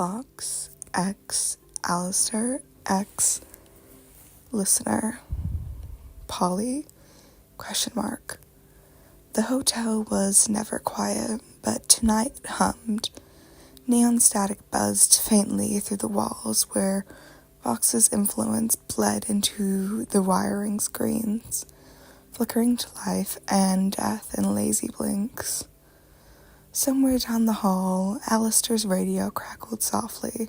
VOX X Alastor X Listener Polly ? The hotel was never quiet, but tonight it hummed. Neon static buzzed faintly through the walls where VOX's influence bled into the wiring screens, flickering to life and death in lazy blinks. Somewhere down the hall, Alastor's radio crackled softly,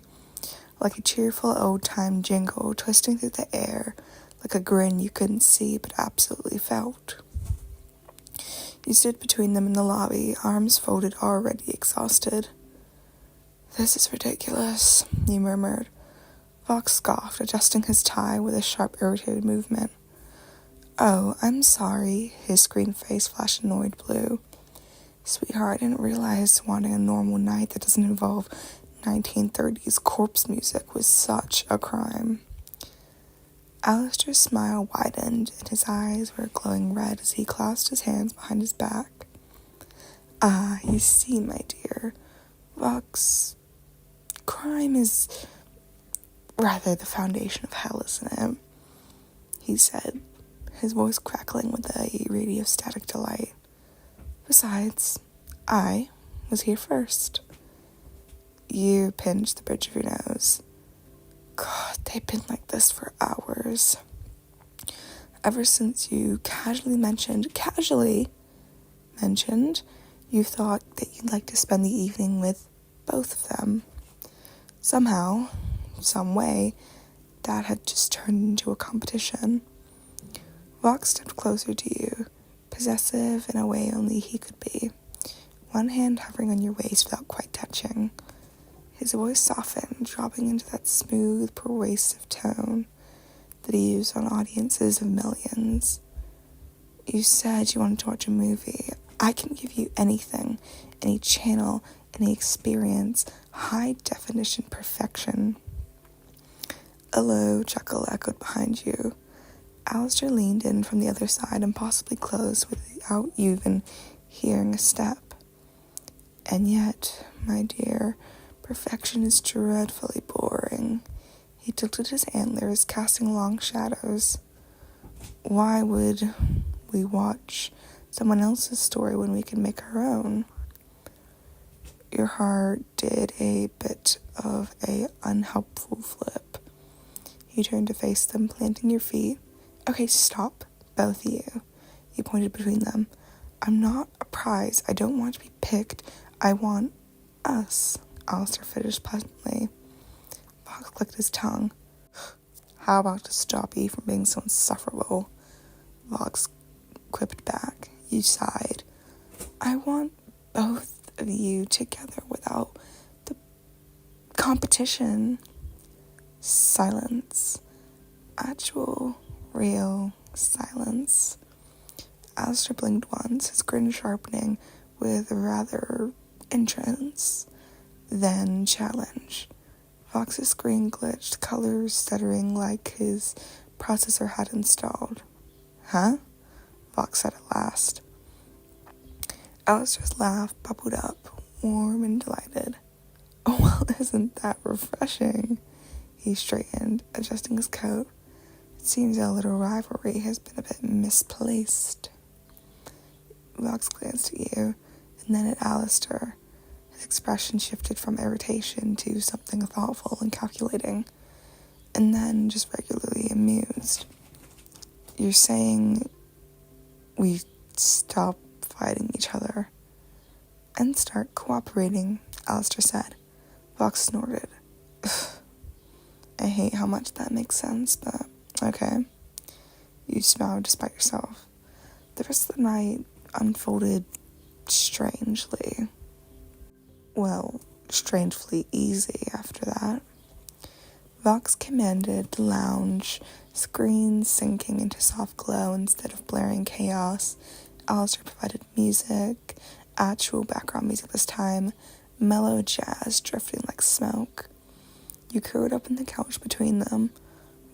like a cheerful old-time jingle twisting through the air, like a grin you couldn't see but absolutely felt. You stood between them in the lobby, arms folded, already exhausted. "This is ridiculous," you murmured. VOX scoffed, adjusting his tie with a sharp, irritated movement. "Oh, I'm sorry," his screen face flashed annoyed blue. "Sweetheart, I didn't realize wanting a normal night that doesn't involve 1930s corpse music was such a crime." Alastor's smile widened, and his eyes were glowing red as he clasped his hands behind his back. "Ah, you see, my dear, VOX, crime is rather the foundation of hell, isn't it?" he said, his voice crackling with a radio static delight. "Besides, I was here first." You pinched the bridge of your nose. "God, they've been like this for hours. Ever since you casually mentioned you thought that you'd like to spend the evening with both of them. Somehow, some way, that had just turned into a competition." VOX stepped closer to you, possessive in a way only he could be, one hand hovering on your waist without quite touching. His voice softened, dropping into that smooth, persuasive tone that he used on audiences of millions. "You said you wanted to watch a movie. I can give you anything, any channel, any experience, high-definition perfection." A low chuckle echoed behind you. Alastor leaned in from the other side, impossibly close without you even hearing a step. "And yet, my dear, perfection is dreadfully boring." He tilted his antlers, casting long shadows. "Why would we watch someone else's story when we can make our own?" Your heart did a bit of a unhelpful flip. You turned to face them, planting your feet. "Okay, stop, both of you." You pointed between them. "I'm not a prize. I don't want to be picked. I want us," Alastor finished pleasantly. VOX clicked his tongue. "How about to stop you from being so insufferable?" VOX quipped back. You sighed. "I want both of you together without the competition." Silence. Actual, real silence. Alastor blinked once, his grin sharpening with rather entrance, then challenge. VOX's screen glitched, colors stuttering like his processor had installed. "Huh?" VOX said at last. Alastor's laugh bubbled up, warm and delighted. "Well, isn't that refreshing?" He straightened, adjusting his coat. "It seems our little rivalry has been a bit misplaced." VOX glanced at you, and then at Alastor. His expression shifted from irritation to something thoughtful and calculating, and then just regularly amused. "You're saying we stop fighting each other and start cooperating," Alastor said. VOX snorted. "I hate how much that makes sense, but okay." You smiled despite yourself. The rest of the night unfolded strangely. Well, strangely easy after that. VOX commanded the lounge, screens sinking into soft glow instead of blaring chaos. Alastor provided music, actual background music this time, mellow jazz drifting like smoke. You curled up on the couch between them,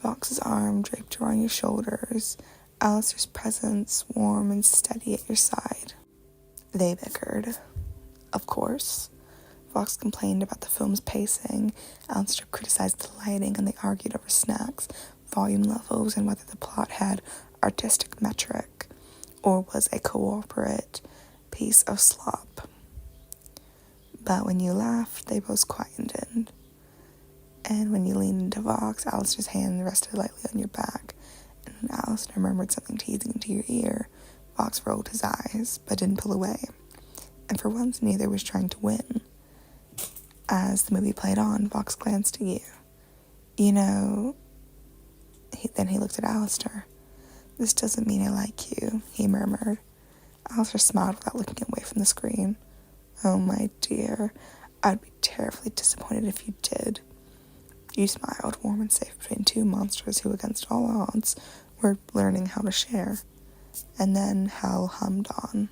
VOX's arm draped around your shoulders, Alastor's presence warm and steady at your side. They bickered. Of course. Vox complained about the film's pacing, Alastor criticized the lighting, and they argued over snacks, volume levels, and whether the plot had artistic metric or was a corporate piece of slop. But when you laughed, they both quietened. And when you leaned into Vox, Alastor's hand rested lightly on your back, and when Alastor murmured something teasing into your ear, Vox rolled his eyes, but didn't pull away. And for once, neither was trying to win. As the movie played on, Vox glanced at you. You know... Then he looked at Alastor. "This doesn't mean I like you," he murmured. Alastor smiled without looking away from the screen. "Oh, my dear, I'd be terribly disappointed if you did." You smiled, warm and safe between two monsters who, against all odds, were learning how to share. And then Hal hummed on.